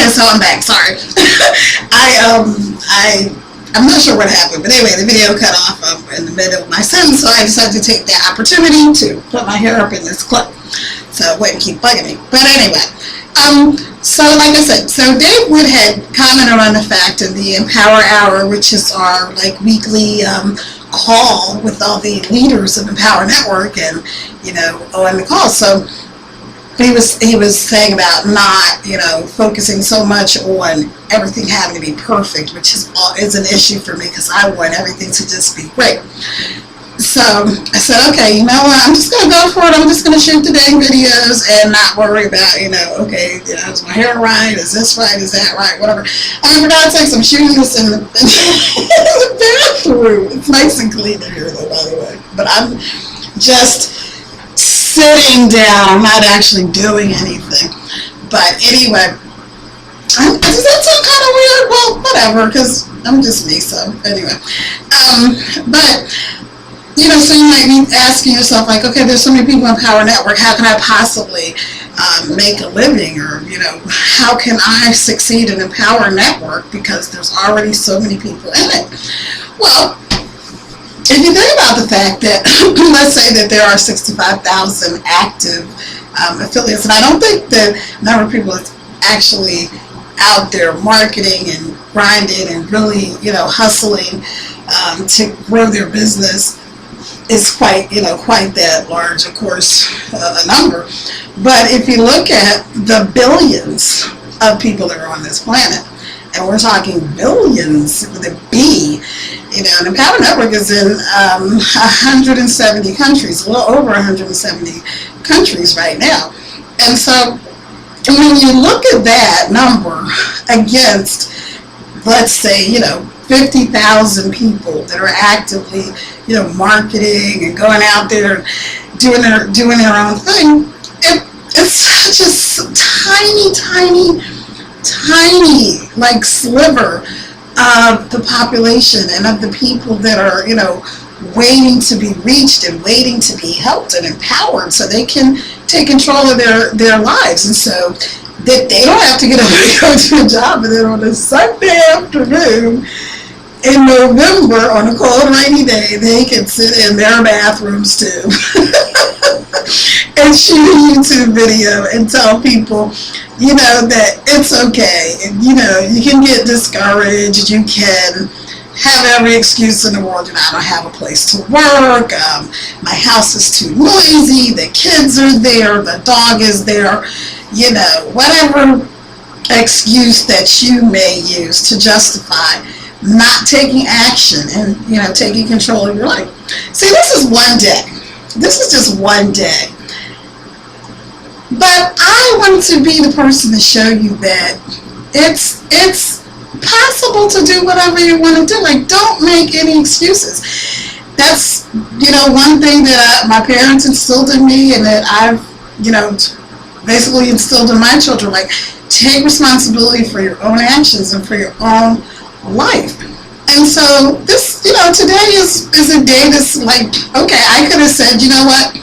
Okay, so I'm back. Sorry. I'm not sure what happened, but anyway, the video cut off in the middle of my sentence, so I decided to take the opportunity to put my hair up in this clip, so it wouldn't keep bugging me. But anyway, so like I said, so Dave Wood had commented on the fact of the Empower Hour, which is our like weekly call with all the leaders of Empower Network, and on the call. So he was saying about not focusing so much on everything having to be perfect, which is an issue for me because I want everything to just be great. So I said, okay, you know what, I'm just gonna go for it. I'm just gonna shoot the dang videos and not worry about okay, is my hair right, is this right, is that right, whatever. I mean, for God's sakes, I'm shooting this in the bathroom. It's nice and clean in here though, by the way, but I'm just sitting down. I'm not actually doing anything. But anyway, does that sound kind of weird? Well, whatever, because I'm just me. So anyway, but so you might be asking yourself like, okay, there's so many people on Power Network. How can I possibly make a living, or how can I succeed in Empower Network because there's already so many people in it? Well, if you think about the fact that, let's say that there are 65,000 active affiliates, and I don't think the number of people that's actually out there marketing and grinding and really, hustling to grow their business is quite that large, of course, a number. But if you look at the billions of people that are on this planet, and we're talking billions with a B, and Empower Network is in 170 countries, a little over 170 countries right now. And so when you look at that number against, let's say, 50,000 people that are actively, marketing and going out there and doing their own thing, it's such a tiny like sliver of the population and of the people that are waiting to be reached and waiting to be helped and empowered so they can take control of their lives, and so that they don't have to get up and go to a job, and then on a Sunday afternoon in November on a cold rainy day they can sit in their bathrooms too and shoot a YouTube video and tell people that it's okay, and you can get discouraged, you can have every excuse in the world. I don't have a place to work, my house is too noisy, the kids are there, the dog is there, whatever excuse that you may use to justify not taking action and taking control of your life. See, this is one day. This is just one day. But I want to be the person to show you that it's possible to do whatever you want to do. Like, don't make any excuses. That's, one thing that my parents instilled in me, and that I've, basically instilled in my children. Like, take responsibility for your own actions and for your own life. And so this, today is a day that's like, okay, I could have said, you know what?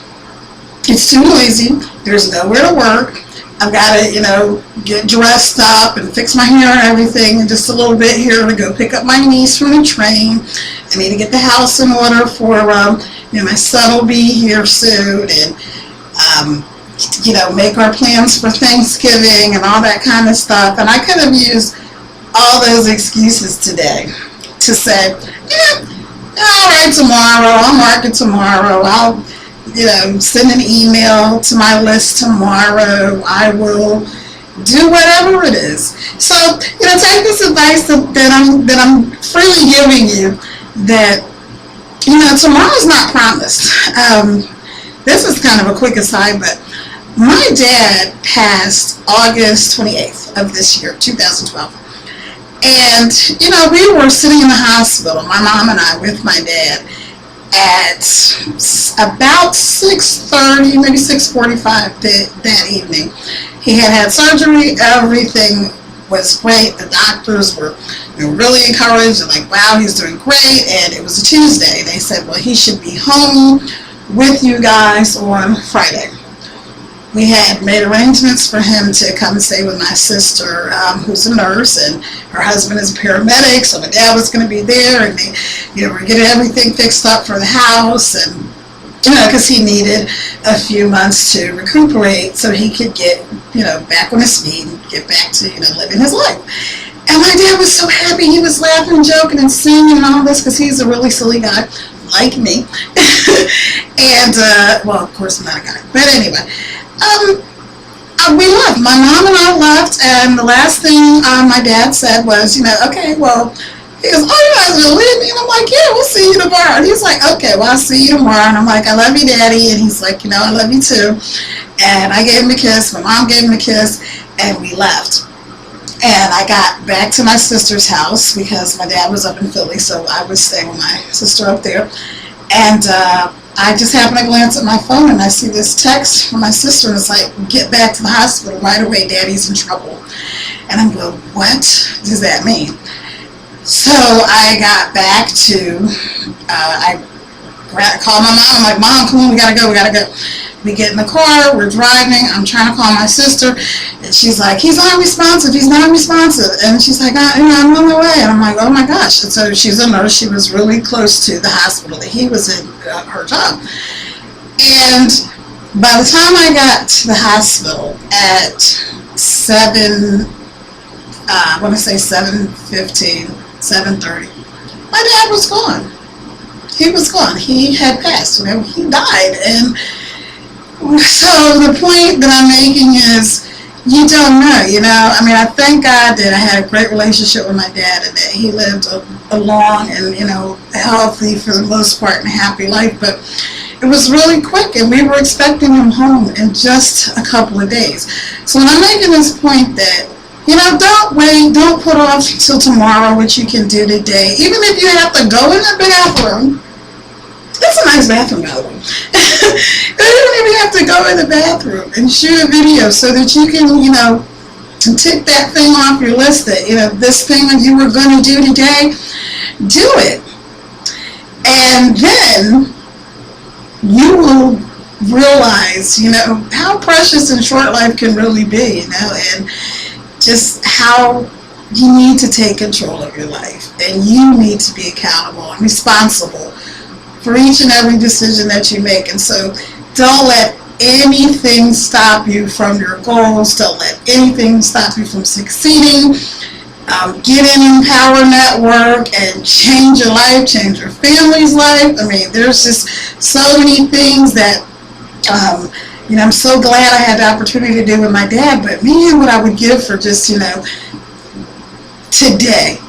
It's too noisy. There's nowhere to work. I've got to, get dressed up and fix my hair and everything, and just a little bit here to go pick up my niece from the train. I need to get the house in order for, my son will be here soon, and, make our plans for Thanksgiving and all that kind of stuff. And I could have used all those excuses today to say, all right, tomorrow, I'll mark it tomorrow, I'll send an email to my list tomorrow, I will do whatever it is. So, take this advice that I'm freely giving you, that, tomorrow's not promised. This is kind of a quick aside, but my dad passed August 28th of this year, 2012. And, we were sitting in the hospital, my mom and I, with my dad, at about 6:30, maybe 6:45 that evening. He had surgery. Everything was great. The doctors were really encouraged and like, wow, he's doing great. And it was a Tuesday. They said, well, he should be home with you guys on Friday. we had made arrangements for him to come and stay with my sister, who's a nurse, and her husband is a paramedic, so my dad was going to be there, and they, were getting everything fixed up for the house, and, because he needed a few months to recuperate so he could get, back on his feet and get back to, living his life. And my dad was so happy. He was laughing, joking, and singing and all this because he's a really silly guy, like me. And, well, of course I'm not a guy. But anyway, we left. My mom and I left, and the last thing my dad said was, okay, well, he goes, oh, you guys will leave me? And I'm like, yeah, we'll see you tomorrow. And he's like, okay, well, I'll see you tomorrow. And I'm like, I love you, Daddy. And he's like, I love you too. And I gave him a kiss. My mom gave him a kiss, and we left. And I got back to my sister's house because my dad was up in Philly, so I was staying with my sister up there. And I just happened to glance at my phone, and I see this text from my sister, and it's like, get back to the hospital right away, Daddy's in trouble. And I'm going, what does that mean? So I got back to, I called my mom. I'm like, Mom, come on, we gotta go. We get in the car, we're driving, I'm trying to call my sister, and she's like, he's not responsive. And she's like, I'm on my way. And I'm like, oh my gosh. And so she's a nurse. She was really close to the hospital that he was in, her job. And by the time I got to the hospital at 7:15, 7:30, my dad was gone. He was gone. He had passed. He died. And so the point that I'm making is, you don't know, I thank God that I had a great relationship with my dad and that he lived a long and, healthy, for the most part, and happy life. But it was really quick, and we were expecting him home in just a couple of days. So when I'm making this point that, don't wait, don't put off till tomorrow what you can do today. Even if you have to go in the bathroom. It's a nice bathroom, by the way. You don't even have to go in the bathroom and shoot a video so that you can, tick that thing off your list that, this thing that you were going to do today, do it. And then you will realize, how precious and short life can really be, and just how you need to take control of your life. And you need to be accountable and responsible for each and every decision that you make. And so don't let anything stop you from your goals. Don't let anything stop you from succeeding. Get in Empower Network and change your life, change your family's life. There's just so many things that, I'm so glad I had the opportunity to do with my dad. But man, what I would give for just, today,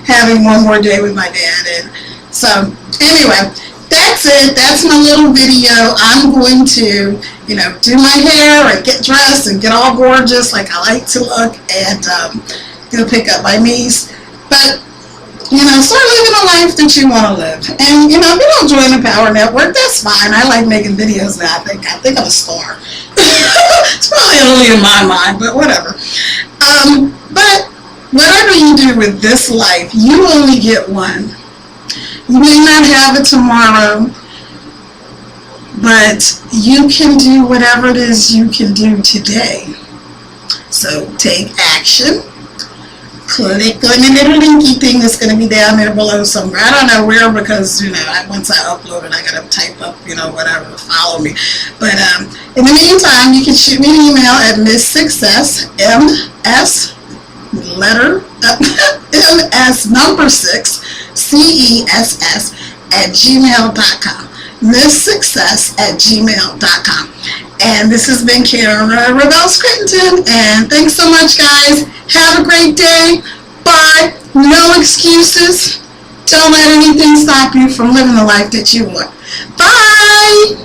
having one more day with my dad. And so anyway, that's it. That's my little video. I'm going to, do my hair and get dressed and get all gorgeous like I like to look, and go pick up my niece. But, start living a life that you want to live. And, if you don't join the Power Network, that's fine. I like making videos now. I think I'm a star. It's probably only in my mind, but whatever. But whatever you do with this life, you only get one. You may not have it tomorrow, but you can do whatever it is you can do today. So take action. Click on the little linky thing that's going to be down there below somewhere. I don't know where, because, once I upload it, I got to type up, whatever, follow me. But in the meantime, you can shoot me an email at Miss Success, MS number 6, CESS @gmail.com. MissSuccess@gmail.com. And this has been Cara, Revels Crittenton. And thanks so much, guys. Have a great day. Bye. No excuses. Don't let anything stop you from living the life that you want. Bye.